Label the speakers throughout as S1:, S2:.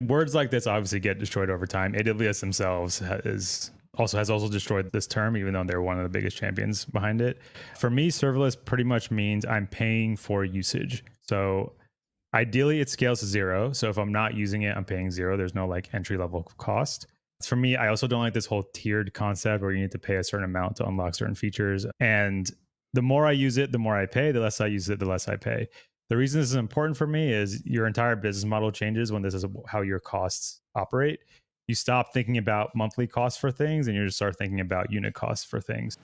S1: Words like this obviously get destroyed over time. AWS themselves has also destroyed this term, even though they're one of the biggest champions behind it. For me, serverless pretty much means I'm paying for usage. So ideally, it scales to zero. So if I'm not using it, I'm paying zero. There's no like entry level cost. For me, I also don't like this whole tiered concept where you need to pay a certain amount to unlock certain features. And the more I use it, the more I pay. The less I use it, the less I pay. The reason this is important for me is your entire business model changes when this is how your costs operate. You stop thinking about monthly costs for things and you just start thinking about unit costs for things.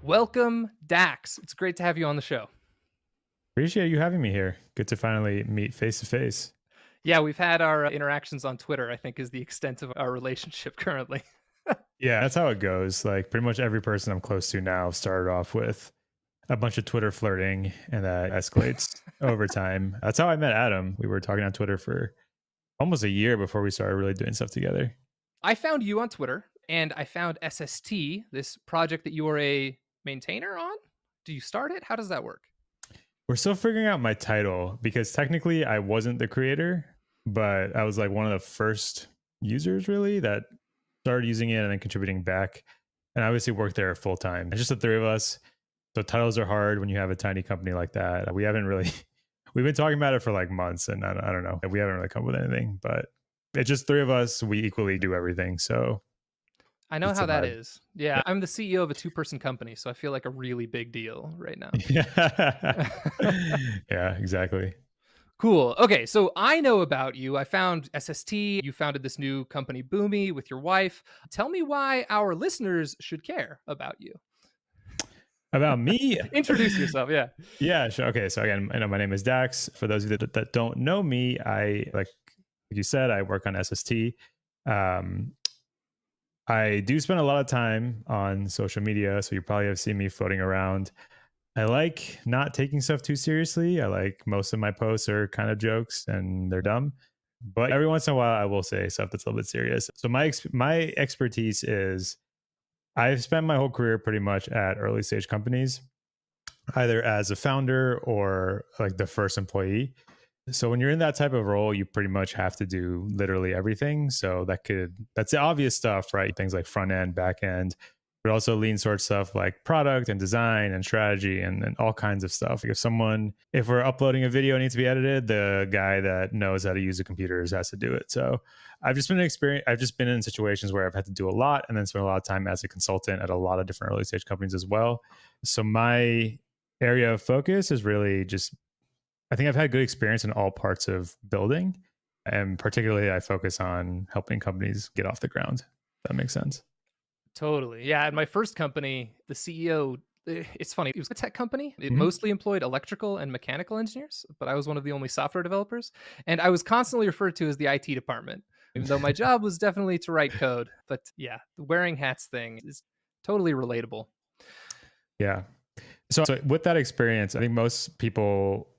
S2: Welcome, Dax. It's great to have you on the show.
S1: Appreciate you having me here. Good to finally meet face to face.
S2: Yeah, we've had our interactions on Twitter, I think is the extent of our relationship currently.
S1: Yeah, that's how it goes. Like pretty much every person I'm close to now started off with a bunch of Twitter flirting and that escalates over time. That's how I met Adam. We were talking on Twitter for almost a year before we started really doing stuff together.
S2: I found you on Twitter and I found SST, this project that you are a maintainer on. Do you start it? How does that work?
S1: We're still figuring out my title because technically I wasn't the creator, but I was like one of the first users really that started using it and then contributing back. And I obviously worked there full time. It's just the three of us. So titles are hard when you have a tiny company like that. We haven't really, we've been talking about it for like months and I don't know. We haven't really come up with anything, but it's just three of us. We equally do everything. So
S2: I know
S1: it's
S2: how
S1: a
S2: that
S1: vibe.
S2: is. Yeah, I'm the CEO of a two-person company, so I feel like a really big deal right now.
S1: Yeah. Yeah, exactly.
S2: Cool. Okay, so I know about you. I found SST. You founded this new company, Boomi, with your wife. Tell me why our listeners should care about you.
S1: About me?
S2: Introduce yourself. Yeah.
S1: Yeah, sure. Okay, so again, I know my name is Dax. For those of you that don't know me, I like you said, I work on SST. Um, I do spend a lot of time on social media, so you probably have seen me floating around. I like not taking stuff too seriously. I like most of my posts are kind of jokes and they're dumb, but every once in a while I will say stuff that's a little bit serious. So my expertise is I've spent my whole career pretty much at early stage companies, either as a founder or like the first employee. So when you're in that type of role, you pretty much have to do literally everything. So that's the obvious stuff, right? Things like front end, back end, but also lean sort stuff like product and design and strategy and all kinds of stuff. Like if we're uploading a video, it needs to be edited, the guy that knows how to use the computers has to do it. So I've just been in situations where I've had to do a lot and then spent a lot of time as a consultant at a lot of different early stage companies as well. So my area of focus is really just I think I've had good experience in all parts of building. And particularly, I focus on helping companies get off the ground. That makes sense.
S2: Totally. Yeah. At my first company, the CEO, it's funny, it was a tech company. It
S1: Mhm.
S2: mostly employed electrical and mechanical engineers, but I was one of the only software developers. And I was constantly referred to as the IT department, even though my job was definitely to write code. But yeah, the wearing hats thing is totally relatable.
S1: Yeah. So with that experience, I think most people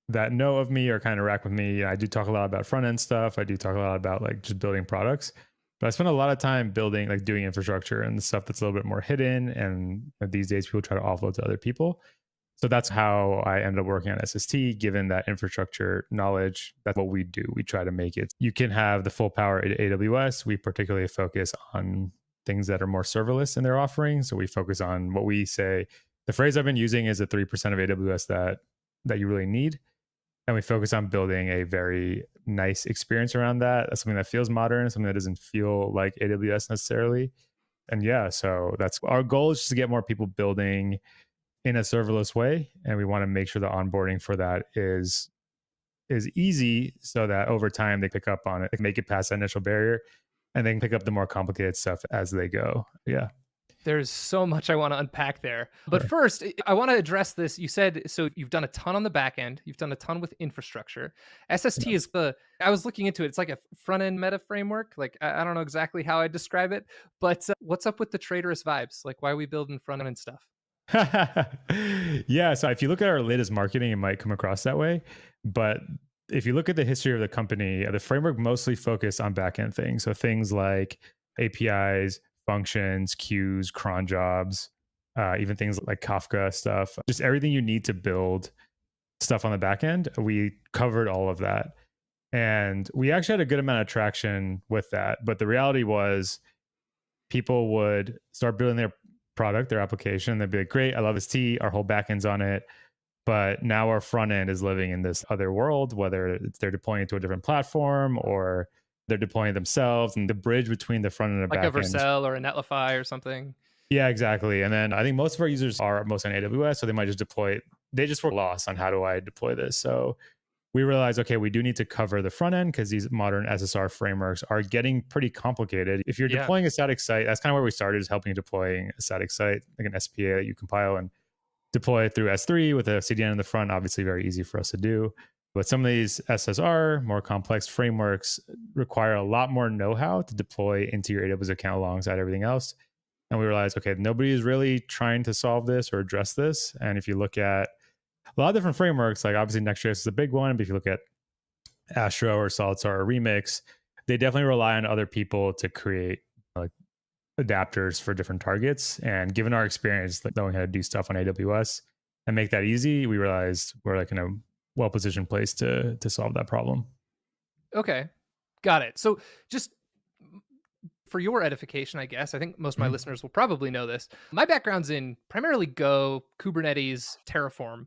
S1: that know of me or kind of interact with me, I do talk a lot about front end stuff. I do talk a lot about like just building products, but I spend a lot of time building, like doing infrastructure and stuff that's a little bit more hidden. And these days people try to offload to other people. So that's how I ended up working on SST, given that infrastructure knowledge. That's what we do. We try to make it. You can have the full power at AWS. We particularly focus on things that are more serverless in their offering. So we focus on what we say. The phrase I've been using is the 3% of AWS that you really need. And we focus on building a very nice experience around that. That's something that feels modern, something that doesn't feel like AWS necessarily. And yeah, so that's our goal is just to get more people building in a serverless way. And we want to make sure the onboarding for that is easy so that over time they pick up on it, make it past that initial barrier, and then pick up the more complicated stuff as they go. Yeah.
S2: There's so much I want to unpack there. But first, I want to address this. You said, so you've done a ton on the back end, you've done a ton with infrastructure. SST
S1: Yes.
S2: is I was looking into it. It's like a front end meta framework. Like, I don't know exactly how I describe it, but what's up with the traitorous vibes? Like, why are we building front end stuff?
S1: Yeah, so if you look at our latest marketing, it might come across that way. But if you look at the history of the company, the framework mostly focused on backend things. So things like APIs, functions, queues, cron jobs, even things like Kafka stuff, just everything you need to build stuff on the back end. We covered all of that. And we actually had a good amount of traction with that. But the reality was people would start building their product, their application. They'd be like, great, I love this T, our whole backend's on it. But now our front end is living in this other world, whether they're deploying it to a different platform or they're deploying themselves. And the bridge between the front end and the
S2: Like
S1: back
S2: a
S1: end.
S2: Vercel or a Netlify or something.
S1: Yeah, exactly. And then I think most of our users are mostly on AWS, so they might just deploy it. They just were lost on how do I deploy this. So we realized, okay, we do need to cover the front end because these modern SSR frameworks are getting pretty complicated. If you're deploying a static site, that's kind of where we started, is helping you deploying a static site, like an SPA that you compile and deploy it through S3 with a CDN in the front. Obviously, very easy for us to do. But some of these SSR, more complex frameworks, require a lot more know-how to deploy into your AWS account alongside everything else. And we realized, okay, nobody is really trying to solve this or address this. And if you look at a lot of different frameworks, like obviously Next.js is a big one, but if you look at Astro or SolidStar or Remix, they definitely rely on other people to create like adapters for different targets. And given our experience, like knowing how to do stuff on AWS and make that easy, we realized we're like in a well-positioned place to solve that problem.
S2: Okay, got it. So just for your edification, I guess, I think most of my listeners will probably know this. My background's in primarily Go, Kubernetes, Terraform.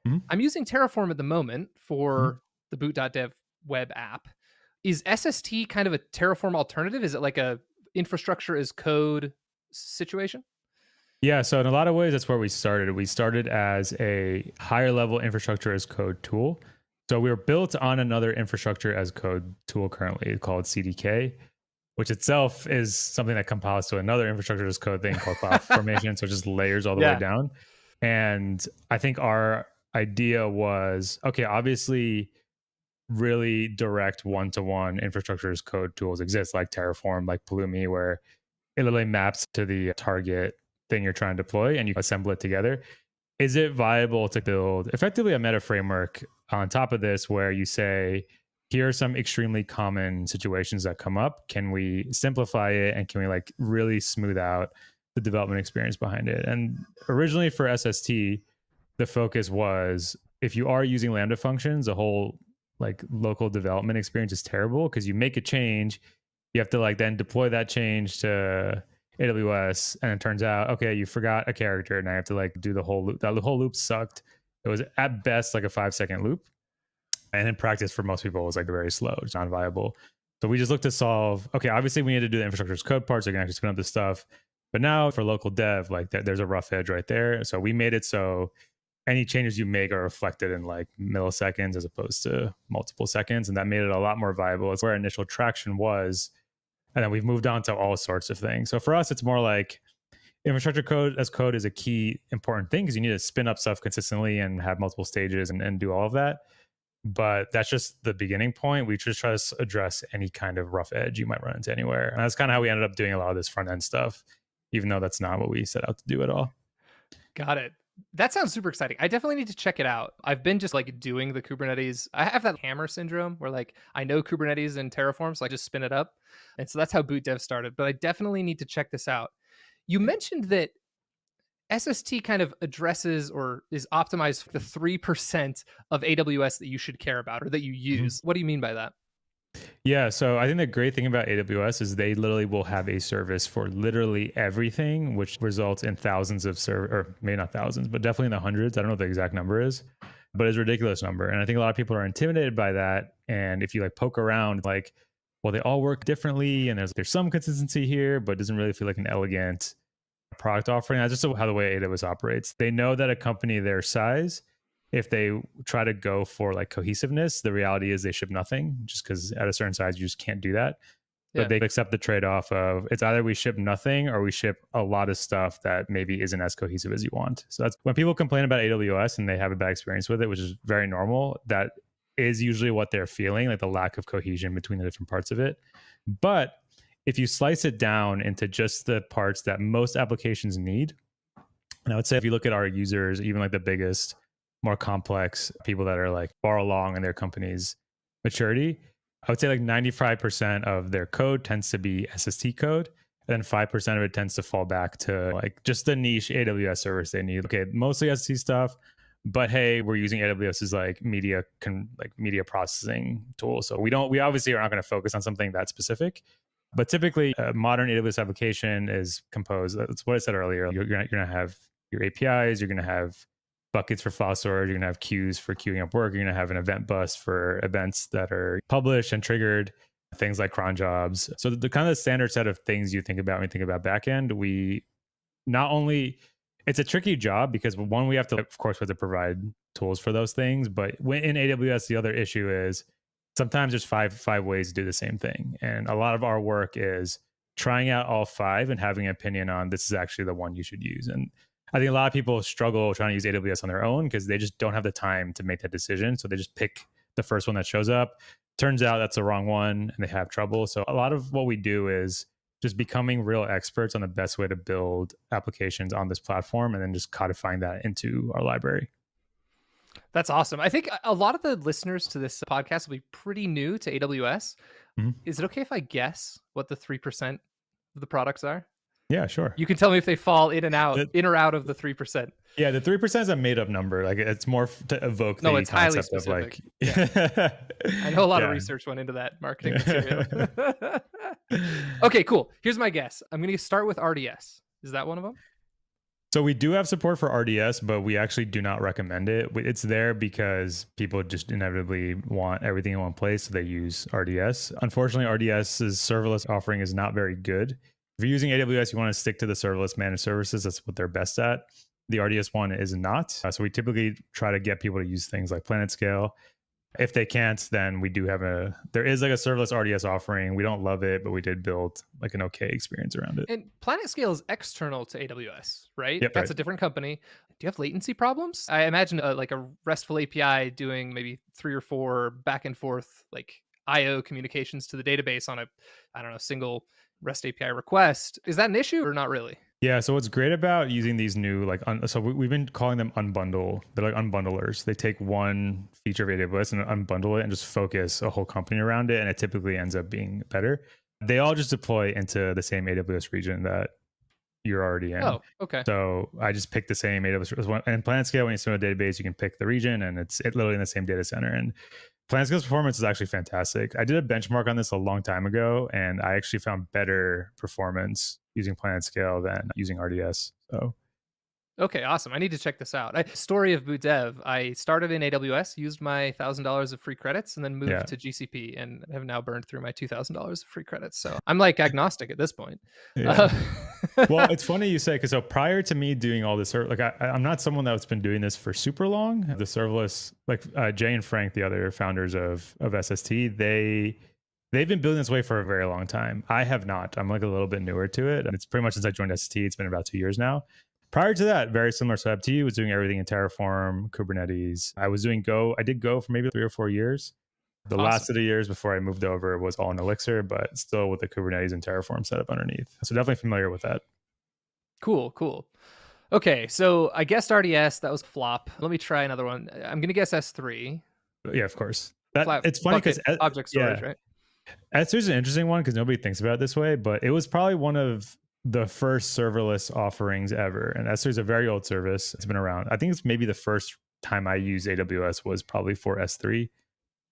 S1: Mm-hmm.
S2: I'm using Terraform at the moment
S1: Mm-hmm.
S2: for the boot.dev web app. Is SST kind of a Terraform alternative? Is it like a infrastructure as code situation?
S1: Yeah, so in a lot of ways, that's where we started. We started as a higher level infrastructure as code tool. So we were built on another infrastructure as code tool currently called CDK, which itself is something that compiles to another infrastructure as code thing called CloudFormation. So it just layers all the way down. And I think our idea was, okay, obviously really direct one-to-one infrastructure as code tools exist, like Terraform, like Pulumi, where it literally maps to the target thing you're trying to deploy and you assemble it together. Is it viable to build effectively a meta framework on top of this where you say, here are some extremely common situations that come up. Can we simplify it and can we like really smooth out the development experience behind it? And originally for SST, the focus was if you are using Lambda functions, the whole like local development experience is terrible because you make a change, you have to like then deploy that change to AWS, and it turns out, okay, you forgot a character, and I have to like do the whole loop. That whole loop sucked. It was at best like a 5-second loop, and in practice for most people it was like very slow, it's not viable. So we just looked to solve, okay, obviously we need to do the infrastructure as code parts, so you can actually spin up this stuff. But now for local dev, like there's a rough edge right there. So we made it so any changes you make are reflected in like milliseconds as opposed to multiple seconds. And that made it a lot more viable. It's where our initial traction was. And then we've moved on to all sorts of things. So for us, it's more like infrastructure code as code is a key important thing because you need to spin up stuff consistently and have multiple stages and do all of that. But that's just the beginning point. We just try to address any kind of rough edge you might run into anywhere. And that's kind of how we ended up doing a lot of this front end stuff, even though that's not what we set out to do at all.
S2: Got it. That sounds super exciting. I definitely need to check it out. I've been just like doing the Kubernetes. I have that hammer syndrome where like I know Kubernetes and Terraform, so I just spin it up. And so that's how boot dev started. But I definitely need to check this out. You mentioned that SST kind of addresses or is optimized for the 3% of AWS that you should care about or that you use. What do you mean by that?
S1: Yeah, so I think the great thing about AWS is they literally will have a service for literally everything, which results in thousands of or maybe not thousands, but definitely in the hundreds. I don't know what the exact number is, but it's a ridiculous number. And I think a lot of people are intimidated by that. And if you like poke around, like, well, they all work differently and there's some consistency here, but it doesn't really feel like an elegant product offering. That's just how the way AWS operates. They know that a company their size, if they try to go for like cohesiveness, the reality is they ship nothing just because at a certain size, you just can't do that. but they accept the trade-off of it's either we ship nothing or we ship a lot of stuff that maybe isn't as cohesive as you want. So that's when people complain about AWS and they have a bad experience with it, which is very normal. That is usually what they're feeling, like the lack of cohesion between the different parts of it. But if you slice it down into just the parts that most applications need, and I would say if you look at our users, even like the biggest, more complex people that are like far along in their company's maturity, I would say like 95% of their code tends to be SST code. And then 5% of it tends to fall back to like just the niche AWS service they need. Okay, mostly SST stuff, but hey, we're using AWS's like media processing tool. So we obviously are not going to focus on something that specific. But typically, a modern AWS application is composed. That's what I said earlier. You're going to have your APIs. You're going to have buckets for file storage. You're going to have queues for queuing up work. You're going to have an event bus for events that are published and triggered, things like cron jobs. So the kind of standard set of things you think about when you think about backend, we not only, it's a tricky job because one, we have to, of course, we have to provide tools for those things. But when in AWS, the other issue is sometimes there's five ways to do the same thing. And a lot of our work is trying out all five and having an opinion on this is actually the one you should use. And I think a lot of people struggle trying to use AWS on their own because they just don't have the time to make that decision. So they just pick the first one that shows up. Turns out that's the wrong one and they have trouble. So a lot of what we do is just becoming real experts on the best way to build applications on this platform and then just codifying that into our library.
S2: That's awesome. I think a lot of the listeners to this podcast will be pretty new to AWS. Mm-hmm. Is it okay if I guess what the 3% of the products are?
S1: Yeah, sure.
S2: You can tell me if they fall in or out of the 3%.
S1: Yeah, the 3% is a made up number. Like it's more to evoke the
S2: it's highly specific. Of like, yeah. I know a lot of research went into that marketing material. Okay, cool. Here's my guess. I'm going to start with RDS. Is that one of them?
S1: So we do have support for RDS, but we actually do not recommend it. It's there because people just inevitably want everything in one place, so they use RDS. Unfortunately, RDS's serverless offering is not very good. If you're using AWS, you want to stick to the serverless managed services. That's what they're best at. The RDS one is not. So we typically try to get people to use things like PlanetScale. If they can't, then we do have there is like a serverless RDS offering. We don't love it, but we did build like an okay experience around it.
S2: And PlanetScale is external to AWS, right?
S1: Yep,
S2: That's right. A different company. Do you have latency problems? I imagine like a RESTful API doing maybe 3 or 4 back and forth like IO communications to the database on a single REST API request. Is that an issue or not really?
S1: Yeah. So what's great about using these new so we've been calling them unbundle. They're like unbundlers. They take one feature of AWS and unbundle it and just focus a whole company around it. And it typically ends up being better. They all just deploy into the same AWS region that you're already in.
S2: Oh, okay.
S1: So I just picked the same AWS. And PlanetScale, when you submit a database, you can pick the region and it's literally in the same data center. And PlanetScale's performance is actually fantastic. I did a benchmark on this a long time ago, and I actually found better performance using PlanetScale than using RDS. So,
S2: okay, awesome. I need to check this out. Story of boot dev. I started in AWS, used my $1,000 of free credits, and then moved to GCP, and have now burned through my $2,000 of free credits. So I'm like agnostic at this point.
S1: Yeah. Well, it's funny you say, because so prior to me doing all this, like I'm not someone that's been doing this for super long. The serverless, like Jay and Frank, the other founders of SST, they've been building this way for a very long time. I have not. I'm like a little bit newer to it. And it's pretty much since I joined SST, it's been about 2 years now. Prior to that, very similar setup to you, was doing everything in Terraform, Kubernetes. I was doing Go. I did Go for maybe 3 or 4 years. The last of the years before I moved over was all in Elixir, but still with the Kubernetes and Terraform setup underneath. So definitely familiar with that.
S2: Cool. Okay, so I guessed RDS. That was flop. Let me try another one. I'm going to guess S3.
S1: Yeah, of course. It's funny because
S2: object storage, right?
S1: S3 is an interesting one because nobody thinks about it this way, but it was probably one of the first serverless offerings ever. And S3 is a very old service. It's been around. I think it's maybe the first time I used AWS was probably for S3.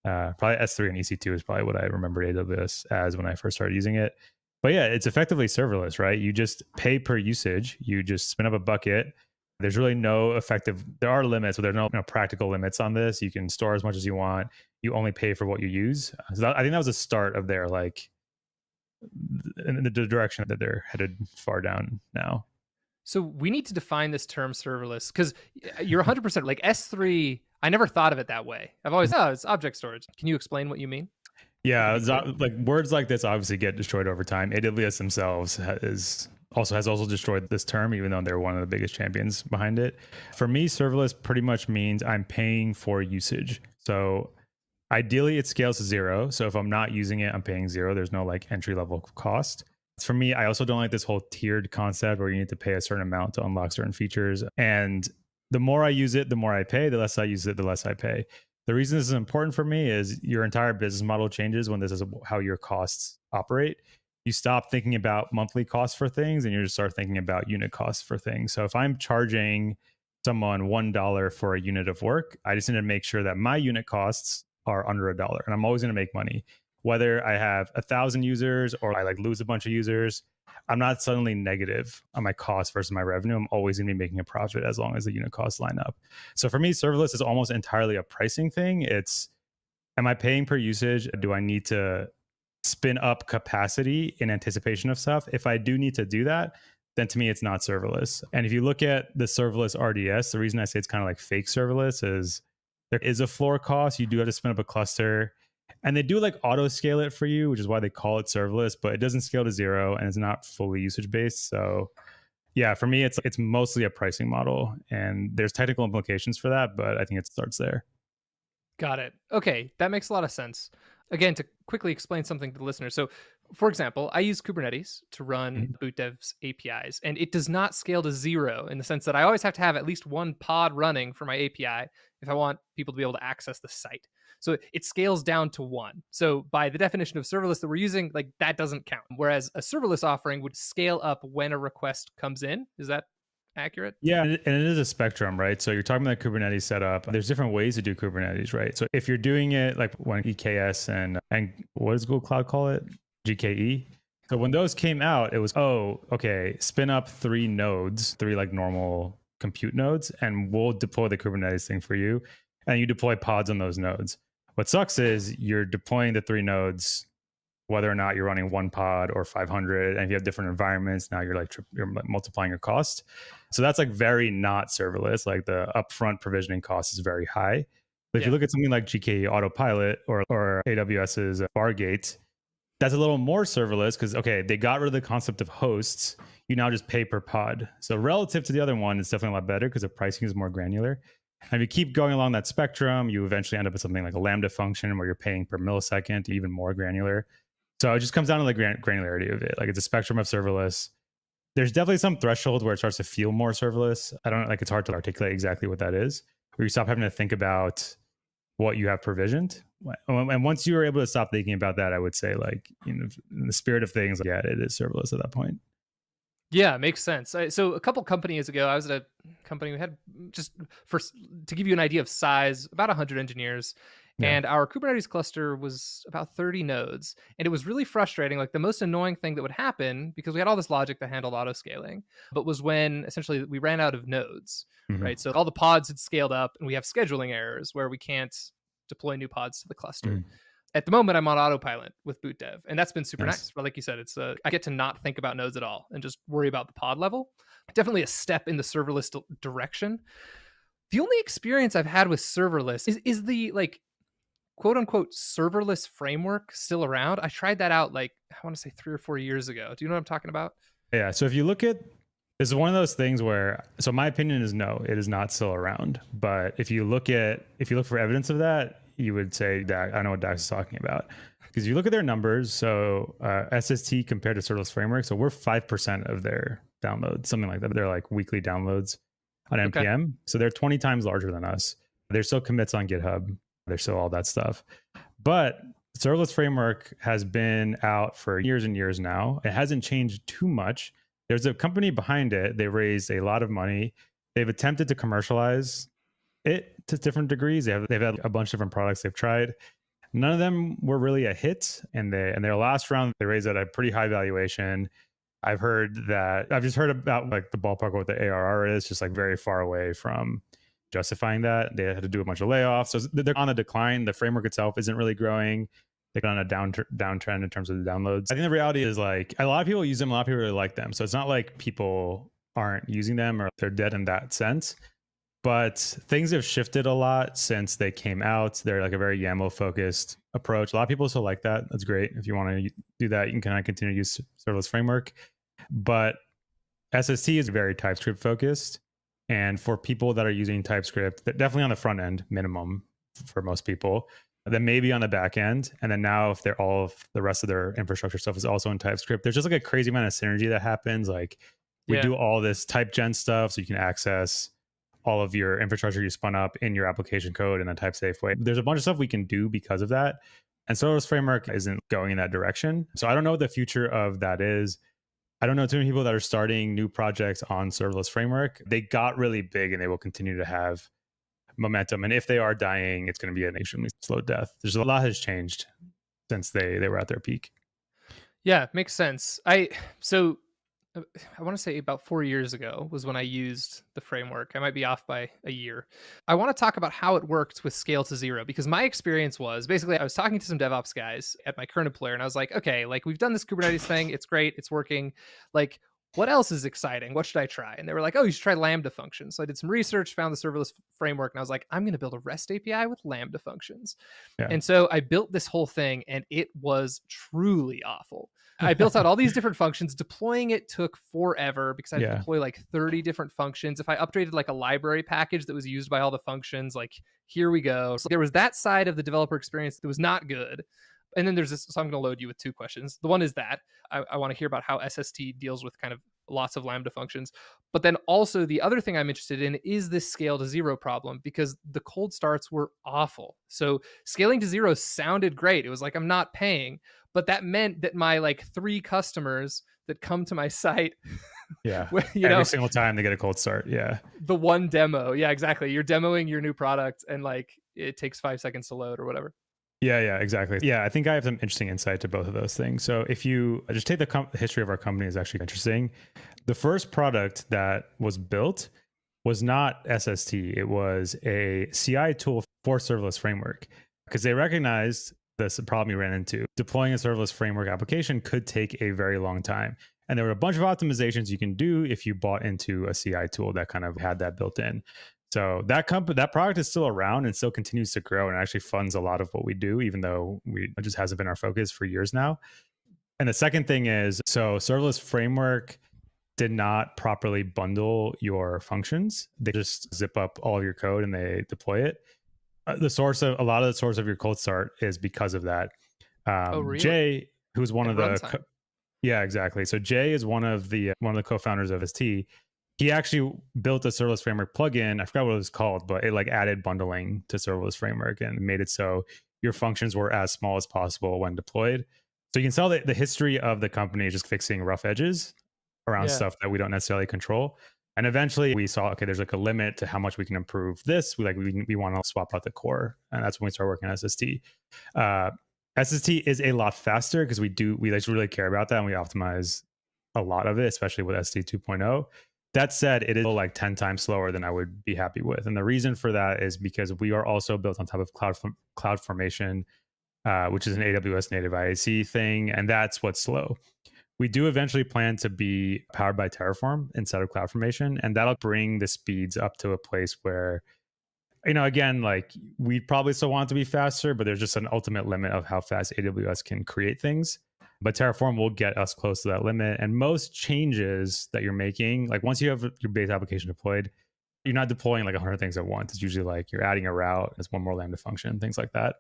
S1: Probably S3 and EC2 is probably what I remember AWS as when I first started using it. But yeah, it's effectively serverless, right? You just pay per usage. You just spin up a bucket. There's really no there are limits, but there's no practical limits on this. You can store as much as you want. You only pay for what you use. So I think that was the start of their in the direction that they're headed far down now.
S2: So we need to define this term serverless, because you're 100% like S3. I never thought of it that way. I've always, it's object storage. Can you explain what you mean?
S1: Yeah,
S2: To be clear.
S1: like words like this obviously get destroyed over time. AWS themselves has also destroyed this term, even though they're one of the biggest champions behind it. For me, serverless pretty much means I'm paying for usage. So ideally, it scales to zero. So if I'm not using it, I'm paying zero. There's no like entry level cost. For me, I also don't like this whole tiered concept where you need to pay a certain amount to unlock certain features. And the more I use it, the more I pay. The less I use it, the less I pay. The reason this is important for me is your entire business model changes when this is how your costs operate. You stop thinking about monthly costs for things and you just start thinking about unit costs for things. So if I'm charging someone $1 for a unit of work, I just need to make sure that my unit costs are under $1, and I'm always going to make money. Whether I have 1,000 users or I like lose a bunch of users, I'm not suddenly negative on my cost versus my revenue. I'm always going to be making a profit as long as the unit costs line up. So for me, serverless is almost entirely a pricing thing. It's, am I paying per usage? Do I need to spin up capacity in anticipation of stuff? If I do need to do that, then to me, it's not serverless. And if you look at the serverless RDS, the reason I say it's kind of like fake serverless is there is a floor cost. You do have to spin up a cluster. And they do like auto scale it for you, which is why they call it serverless, but it doesn't scale to zero and it's not fully usage based. So yeah, for me, it's mostly a pricing model, and there's technical implications for that, but I think it starts there.
S2: Got it. Okay, that makes a lot of sense. Again, to quickly explain something to the listener. So, for example, I use Kubernetes to run
S1: Mhm.
S2: BootDev's APIs, and it does not scale to zero in the sense that I always have to have at least one pod running for my API if I want people to be able to access the site. So it scales down to one. So by the definition of serverless that we're using, like that doesn't count. Whereas a serverless offering would scale up when a request comes in. Is that accurate?
S1: Yeah, and it is a spectrum, right? So you're talking about Kubernetes setup. There's different ways to do Kubernetes, right? So if you're doing it like when EKS and what does Google Cloud call it? GKE. So when those came out, it was, oh, okay, spin up 3 nodes, 3 like normal compute nodes, and we'll deploy the Kubernetes thing for you. And you deploy pods on those nodes. What sucks is you're deploying the 3 nodes, whether or not you're running 1 pod or 500, and if you have different environments, now you're you're multiplying your cost. So that's like very not serverless. Like the upfront provisioning cost is very high. But if you look at something like GKE Autopilot or AWS's Fargate, that's a little more serverless because, okay, they got rid of the concept of hosts. You now just pay per pod. So relative to the other one, it's definitely a lot better because the pricing is more granular. And if you keep going along that spectrum, you eventually end up with something like a Lambda function where you're paying per millisecond, even more granular. So it just comes down to the granularity of it. Like it's a spectrum of serverless. There's definitely some threshold where it starts to feel more serverless. I don't like, it's hard to articulate exactly what that is, where you stop having to think about what you have provisioned. And once you are able to stop thinking about that, I would say, like, you know, in the spirit of things, yeah, it is serverless at that point.
S2: Yeah, makes sense. So a couple companies ago, I was at a company we had just to give you an idea of size, about 100 engineers.
S1: Yeah.
S2: And our Kubernetes cluster was about 30 nodes. And it was really frustrating. Like the most annoying thing that would happen, because we had all this logic that handled auto scaling, but was when essentially we ran out of nodes,
S1: Mm-hmm.
S2: right? So all the pods had scaled up and we have scheduling errors where we can't deploy new pods to the cluster.
S1: Mm-hmm.
S2: At the moment, I'm on autopilot with boot dev, and that's been super
S1: Nice.
S2: nice. But like you said, it's I get to not think about nodes at all and just worry about the pod level. Definitely a step in the serverless direction. The only experience I've had with serverless is the like quote unquote serverless framework still around. I tried that out like I want to say 3 or 4 years ago. Do you know what I'm talking about?
S1: Yeah. So if you look at, this is one of those things where, so my opinion is no, it is not still around. But if you look for evidence of that, you would say that I know what Dax is talking about. Because you look at their numbers, so SST compared to serverless framework, so we're 5% of their downloads, something like that. They're like weekly downloads on NPM. Okay. So they're 20 times larger than us. There's still commits on GitHub. There's still all that stuff. But serverless framework has been out for years and years now. It hasn't changed too much. There's a company behind it. They raised a lot of money. They've attempted to commercialize it to different degrees. They've had a bunch of different products they've tried. None of them were really a hit. And their last round, they raised at a pretty high valuation. I've just heard about like the ballpark of what the ARR is, just like very far away from justifying that. They had to do a bunch of layoffs. So they're on a decline. The framework itself isn't really growing. They're on a downtrend in terms of the downloads. I think the reality is like a lot of people use them. A lot of people really like them. So it's not like people aren't using them or they're dead in that sense. But things have shifted a lot since they came out. They're like a very YAML focused approach. A lot of people still like that. That's great. If you want to do that, you can kind of continue to use serverless framework. But SST is very TypeScript focused. And for people that are using TypeScript, definitely on the front end, minimum for most people, then maybe on the back end. And then now if they're all of the rest of their infrastructure stuff is also in TypeScript, there's just like a crazy amount of synergy that happens. Like we do all this type gen stuff so you can access all of your infrastructure you spun up in your application code in a type safe way. There's a bunch of stuff we can do because of that. And Serverless Framework isn't going in that direction. So I don't know what the future of that is. I don't know too many people that are starting new projects on Serverless Framework. They got really big and they will continue to have momentum. And if they are dying, it's going to be an extremely slow death. There's a lot has changed since they were at their peak.
S2: Yeah, makes sense. I want to say about 4 years ago was when I used the framework. I might be off by a year. I want to talk about how it worked with scale to zero, because my experience was basically I was talking to some DevOps guys at my current employer and I was like, okay, like we've done this Kubernetes thing. It's great. It's working. Like, what else is exciting? What should I try? And they were like, oh, you should try Lambda functions. So I did some research, found the serverless framework, and I was like, I'm going to build a REST API with Lambda functions.
S1: Yeah.
S2: And so I built this whole thing and it was truly awful. I built out all these different functions. Deploying it took forever because I had to deploy like 30 different functions. If I updated like a library package that was used by all the functions, like here we go. So there was that side of the developer experience that was not good. And then there's this, so I'm going to load you with two questions. The one is that I want to hear about how SST deals with kind of lots of Lambda functions. But then also the other thing I'm interested in is this scale to zero problem, because the cold starts were awful. So scaling to zero sounded great. It was like, I'm not paying, but that meant that my like 3 customers that come to my site,
S1: every single time they get a cold start. Yeah.
S2: The one demo. Yeah, exactly. You're demoing your new product and like it takes 5 seconds to load or whatever.
S1: Yeah, exactly. Yeah, I think I have some interesting insight to both of those things. So if you just take the history of our company is actually interesting. The first product that was built was not SST. It was a CI tool for serverless framework because they recognized this problem you ran into. Deploying a serverless framework application could take a very long time. And there were a bunch of optimizations you can do if you bought into a CI tool that kind of had that built in. So that product is still around and still continues to grow and actually funds a lot of what we do, even though it just hasn't been our focus for years now. And the second thing is, so serverless framework did not properly bundle your functions. They just zip up all of your code and they deploy it. A lot of the source of your cold start is because of that.
S2: Really?
S1: Jay, who's one of the yeah, exactly. So Jay is one of the co-founders of ST. He actually built a serverless framework plugin. I forgot what it was called, but it like added bundling to serverless framework and made it so your functions were as small as possible when deployed. So you can tell that the history of the company is just fixing rough edges around stuff that we don't necessarily control. And eventually we saw, okay, there's like a limit to how much we can improve this. We want to swap out the core. And that's when we started working on SST. SST is a lot faster because we like really care about that and we optimize a lot of it, especially with SST 2.0. That said, it is like 10 times slower than I would be happy with. And the reason for that is because we are also built on top of CloudFormation, which is an AWS native IAC thing. And that's what's slow. We do eventually plan to be powered by Terraform instead of CloudFormation. And that'll bring the speeds up to a place where, again, like we probably still want it to be faster, but there's just an ultimate limit of how fast AWS can create things. But Terraform will get us close to that limit. And most changes that you're making, like once you have your base application deployed, you're not deploying like 100 things at once. It's usually like you're adding a route, there's one more Lambda function, things like that.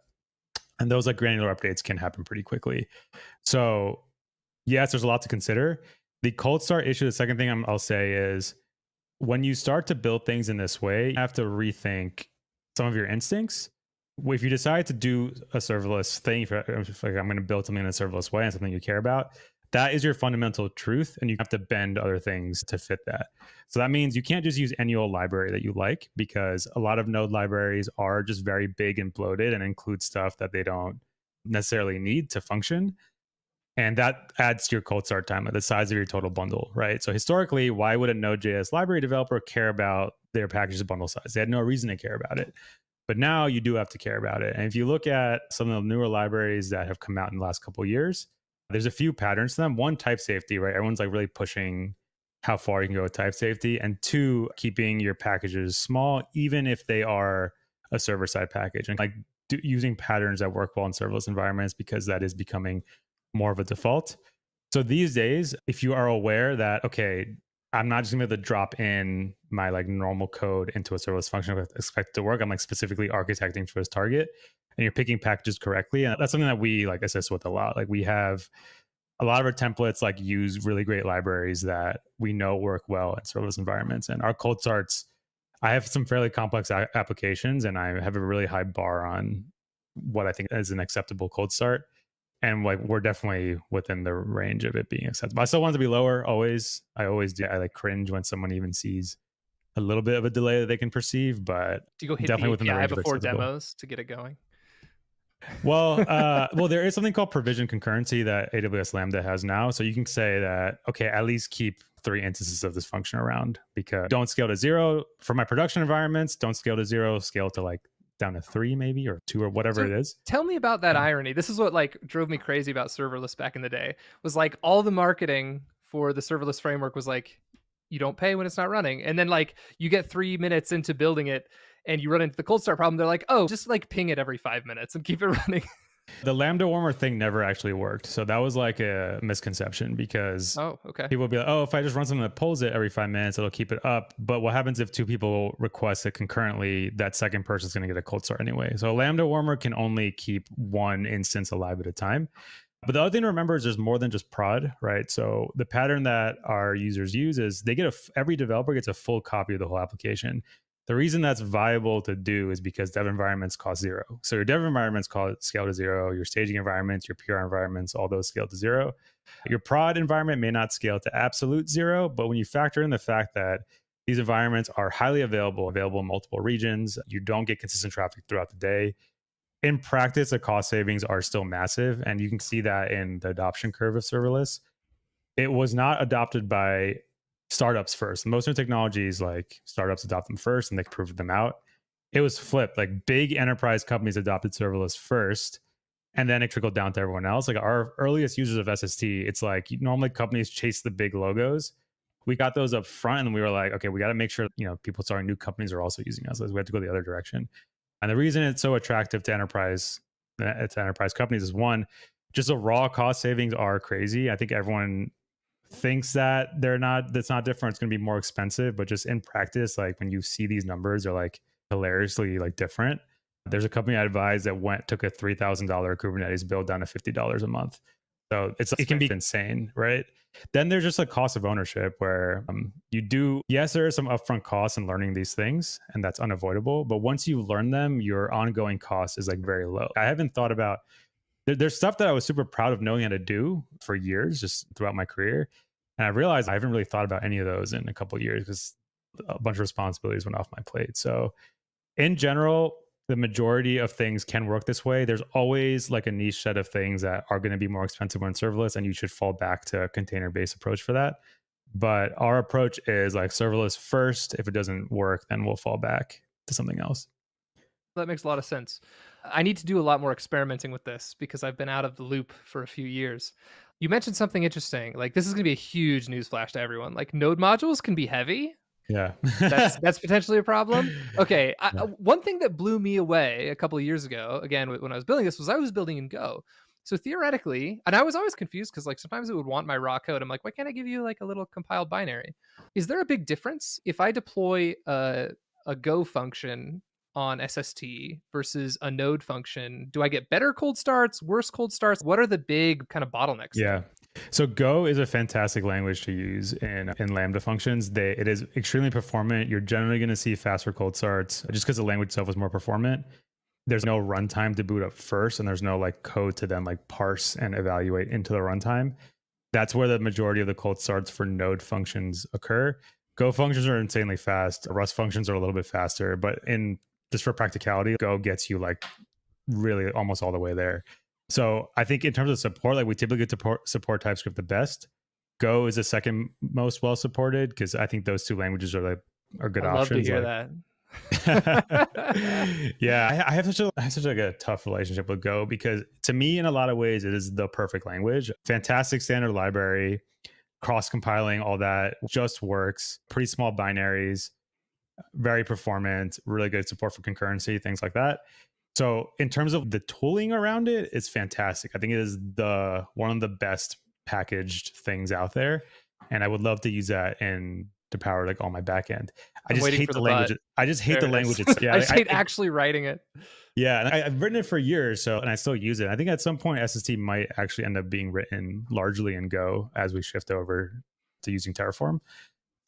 S1: And those like granular updates can happen pretty quickly. So yes, there's a lot to consider. The cold start issue, the second thing I'll say is when you start to build things in this way, you have to rethink some of your instincts. If you decide to do a serverless thing, if like I'm going to build something in a serverless way and something you care about, that is your fundamental truth, and you have to bend other things to fit that. So that means you can't just use any old library that you like, because a lot of node libraries are just very big and bloated and include stuff that they don't necessarily need to function. And that adds to your cold start time, the size of your total bundle, right? So historically, why would a Node.js library developer care about their package's bundle size? They had no reason to care about it. But now you do have to care about it. And if you look at some of the newer libraries that have come out in the last couple of years, there's a few patterns to them. One, type safety, right? Everyone's like really pushing how far you can go with type safety, and two, keeping your packages small, even if they are a server-side package, and like using patterns that work well in serverless environments, because that is becoming more of a default. So these days, if you are aware that, okay, I'm not just gonna be able to drop in my like normal code into a serverless function and expect it to work. I'm like specifically architecting for this target, and you're picking packages correctly. And that's something that we like assist with a lot. Like we have a lot of our templates like use really great libraries that we know work well in serverless environments. And our cold starts, I have some fairly complex applications, and I have a really high bar on what I think is an acceptable cold start. And like we're definitely within the range of it being acceptable. I still want it to be lower always. I always do. I like cringe when someone even sees a little bit of a delay that they can perceive, but
S2: Do you go hit
S1: definitely
S2: the
S1: within the
S2: API
S1: range of
S2: before
S1: acceptable.
S2: demos to get it going?
S1: Well, there is something called provision concurrency that AWS Lambda has now. So you can say that, okay, at least keep 3 instances of this function around, because don't scale to 0 for my production environments. Don't scale to 0, scale to like down to 3 maybe, or 2, or whatever
S2: So
S1: it is.
S2: tell me about that irony. This is what like drove me crazy about serverless back in the day. Was like all the marketing for the serverless framework was like, you don't pay when it's not running. And then like you get 3 minutes into building it and you run into the cold start problem. They're like, oh, just like ping it every 5 minutes and keep it running.
S1: The Lambda warmer thing never actually worked. So that was like a misconception, because
S2: Oh, okay.
S1: people would be like, oh, if I just run something that pulls it every 5 minutes, it'll keep it up. But what happens if 2 people request it concurrently? That second person's going to get a cold start anyway. So a Lambda warmer can only keep 1 instance alive at a time. But the other thing to remember is there's more than just prod, right? So the pattern that our users use is they get every developer gets a full copy of the whole application. The reason that's viable to do is because dev environments cost 0. So your dev environments scale to 0, your staging environments, your PR environments, all those scale to 0. Your prod environment may not scale to absolute 0, but when you factor in the fact that these environments are highly available in multiple regions, you don't get consistent traffic throughout the day. In practice, the cost savings are still massive, and you can see that in the adoption curve of serverless. It was not adopted by startups first. Most new technologies, like startups adopt them first and they prove them out. It was flipped. Like big enterprise companies adopted serverless first, and then it trickled down to everyone else. Like our earliest users of SST, it's like normally companies chase the big logos. We got those up front, and we were like, okay, we got to make sure people starting new companies are also using us. We have to go the other direction. And the reason it's so attractive to enterprise companies is, one, just the raw cost savings are crazy. I think everyone thinks that that's not different. It's going to be more expensive, but just in practice, like when you see these numbers, they're like hilariously like different. There's a company I advised that took a $3,000 Kubernetes build down to $50 a month. So it can be insane, right? Then there's just a cost of ownership where yes, there are some upfront costs in learning these things, and that's unavoidable. But once you learn them, your ongoing cost is like very low. I haven't thought about, there's stuff that I was super proud of knowing how to do for years, just throughout my career. And I realized I haven't really thought about any of those in a couple of years because a bunch of responsibilities went off my plate. So in general, the majority of things can work this way. There's always like a niche set of things that are going to be more expensive when serverless, and you should fall back to a container-based approach for that. But our approach is like serverless first. If it doesn't work, then we'll fall back to something else.
S2: That makes a lot of sense. I need to do a lot more experimenting with this because I've been out of the loop for a few years. You mentioned something interesting. Like this is going to be a huge newsflash to everyone. Like node modules can be heavy.
S1: Yeah.
S2: That's potentially a problem. Okay.
S1: Yeah.
S2: One thing that blew me away a couple of years ago, again, when I was building this, was I was building in Go. So theoretically, and I was always confused because like sometimes it would want my raw code. I'm like, why can't I give you like a little compiled binary? Is there a big difference if I deploy a Go function on SST versus a node function? Do I get better cold starts, worse cold starts? What are the big kind of bottlenecks?
S1: Yeah.
S2: there?
S1: So Go is a fantastic language to use in Lambda functions. It is extremely performant. You're generally going to see faster cold starts just because the language itself is more performant. There's no runtime to boot up first, and there's no like code to then like parse and evaluate into the runtime. That's where the majority of the cold starts for node functions occur. Go functions are insanely fast. Rust functions are a little bit faster, but just for practicality, Go gets you like really almost all the way there. So I think in terms of support, like we typically support TypeScript the best. Go is the second most well supported because I think those two languages are good
S2: I'd love
S1: options.
S2: to hear that.
S1: Yeah, I have such like a tough relationship with Go because to me, in a lot of ways, it is the perfect language. Fantastic standard library, cross compiling, all that just works. Pretty small binaries, very performant, really good support for concurrency, things like that. So in terms of the tooling around it, it's fantastic. I think it is one of the best packaged things out there. And I would love to use that to power like all my backend. I
S2: I'm
S1: just
S2: waiting
S1: hate
S2: for
S1: the
S2: the
S1: language.
S2: bot.
S1: I just hate
S2: There
S1: the
S2: it is.
S1: language. It's
S2: I just hate actually writing it.
S1: yeah, and I've written it for years, and I still use it. I think at some point SST might actually end up being written largely in Go as we shift over to using Terraform.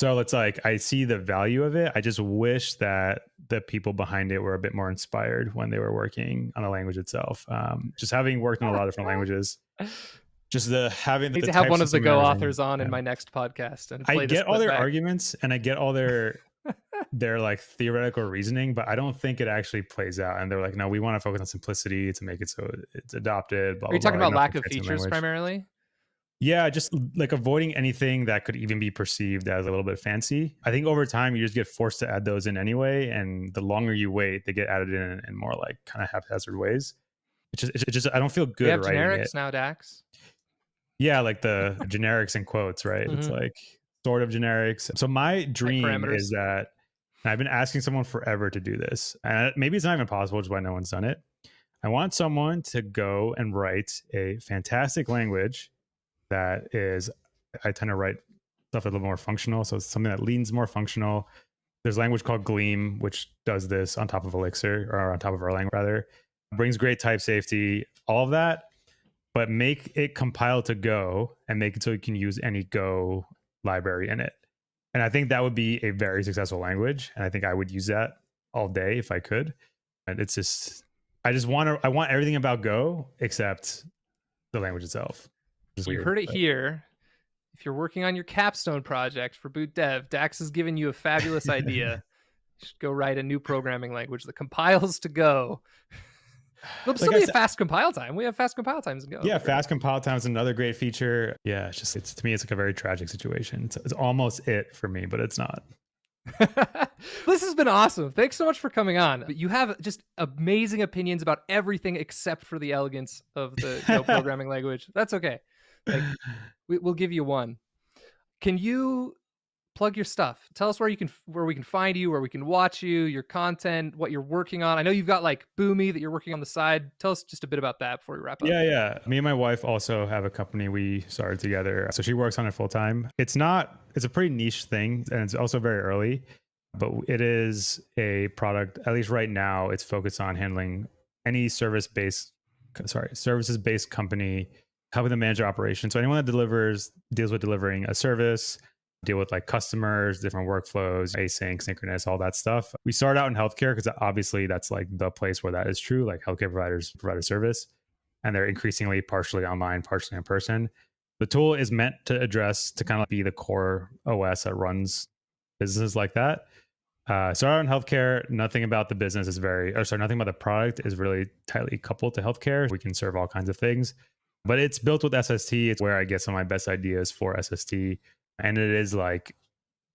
S1: So it's like I see the value of it. I just wish that the people behind it were a bit more inspired when they were working on a language itself. Just having worked in a lot of different languages, just having
S2: I need
S1: the
S2: to have
S1: type
S2: one of the
S1: system and
S2: Go
S1: everything.
S2: authors on in
S1: Yeah.
S2: my next podcast and
S1: I
S2: play this
S1: get all
S2: clip
S1: their
S2: back.
S1: arguments and I get all their like theoretical reasoning, but I don't think it actually plays out. And they're like, no, we want to focus on simplicity to make it so it's adopted. Blah,
S2: Are you
S1: blah,
S2: talking
S1: blah,
S2: about
S1: like
S2: lack
S1: nothing
S2: of
S1: fancy
S2: features
S1: language.
S2: primarily?
S1: Yeah, just like avoiding anything that could even be perceived as a little bit fancy. I think over time you just get forced to add those in anyway, and the longer you wait, they get added in more like kind of haphazard ways. It's just I don't feel
S2: We
S1: good
S2: have
S1: writing
S2: generics
S1: it.
S2: now, Dax.
S1: Yeah, like the generics in quotes, right? It's
S2: Mhm.
S1: like sort of generics. So my dream
S2: parameters.
S1: is that, and I've been asking someone forever to do this, and maybe it's not even possible, which is why no one's done it. I want someone to go and write a fantastic language that is, I tend to write stuff a little more functional. So it's something that leans more functional. There's a language called Gleam, which does this on top of Elixir, or on top of our language rather. Brings great type safety, all of that, but make it compile to Go and make it so you can use any Go library in it. And I think that would be a very successful language. And I think I would use that all day if I could. And it's just, I want everything about Go except the language itself.
S2: You heard it here. If you're working on your capstone project for boot dev, Dax has given you a fabulous idea. You should go write a new programming language that compiles to Go. There'll still be a fast compile time. We have fast compile times in Go.
S1: Yeah, fast compile time is another great feature. Yeah, it's to me, it's like a very tragic situation. It's almost it for me, but it's not.
S2: This has been awesome. Thanks so much for coming on. You have just amazing opinions about everything except for the elegance of the Go programming language. That's okay. Like, we'll give you one. Can you plug your stuff? Tell us where we can find you, where we can watch you, your content, what you're working on. I know you've got like Boomi that you're working on the side. Tell us just a bit about that before we wrap up.
S1: Yeah. Me and my wife also have a company we started together. So she works on it full time. It's a pretty niche thing, and it's also very early, but it is a product, at least right now, it's focused on handling any services-based company, helping them manage their operations. So anyone that deals with delivering a service, deal with like customers, different workflows, async, synchronous, all that stuff. We started out in healthcare because obviously that's like the place where that is true. Like healthcare providers provide a service and they're increasingly partially online, partially in person. The tool is meant to kind of be the core OS that runs businesses like that. Started out in healthcare, nothing about the business is nothing about the product is really tightly coupled to healthcare. We can serve all kinds of things, but it's built with SST. It's where I get some of my best ideas for SST. And it is like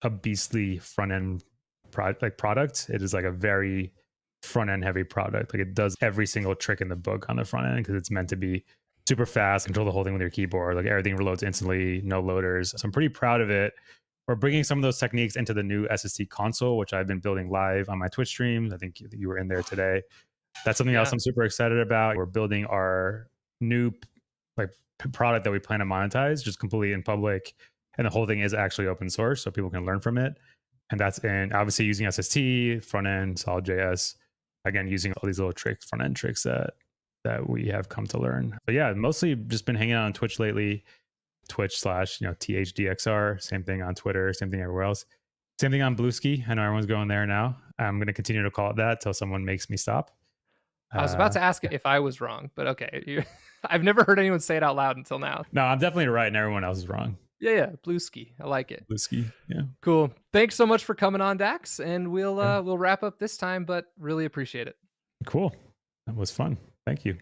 S1: a beastly front end product. It is like a very front end heavy product. Like it does every single trick in the book on the front end because it's meant to be super fast, control the whole thing with your keyboard. Like everything reloads instantly, no loaders. So I'm pretty proud of it. We're bringing some of those techniques into the new SST console, which I've been building live on my Twitch streams. I think you were in there today. That's something else I'm super excited about. We're building our new like product that we plan to monetize just completely in public. And the whole thing is actually open source, so people can learn from it. And that's obviously using SST, front end, solid.js. Again, using all these little front end tricks that we have come to learn. But yeah, mostly just been hanging out on Twitch lately. Twitch / thdxr. Same thing on Twitter. Same thing everywhere else. Same thing on Bluesky. I know everyone's going there now. I'm going to continue to call it that till someone makes me stop.
S2: I was about to ask if I was wrong, but okay. I've never heard anyone say it out loud until now.
S1: No, I'm definitely right, and everyone else is wrong.
S2: Yeah, Bluesky. I like it.
S1: Bluesky, yeah.
S2: Cool. Thanks so much for coming on, Dax, and we'll wrap up this time, but really appreciate it.
S1: Cool. That was fun. Thank you.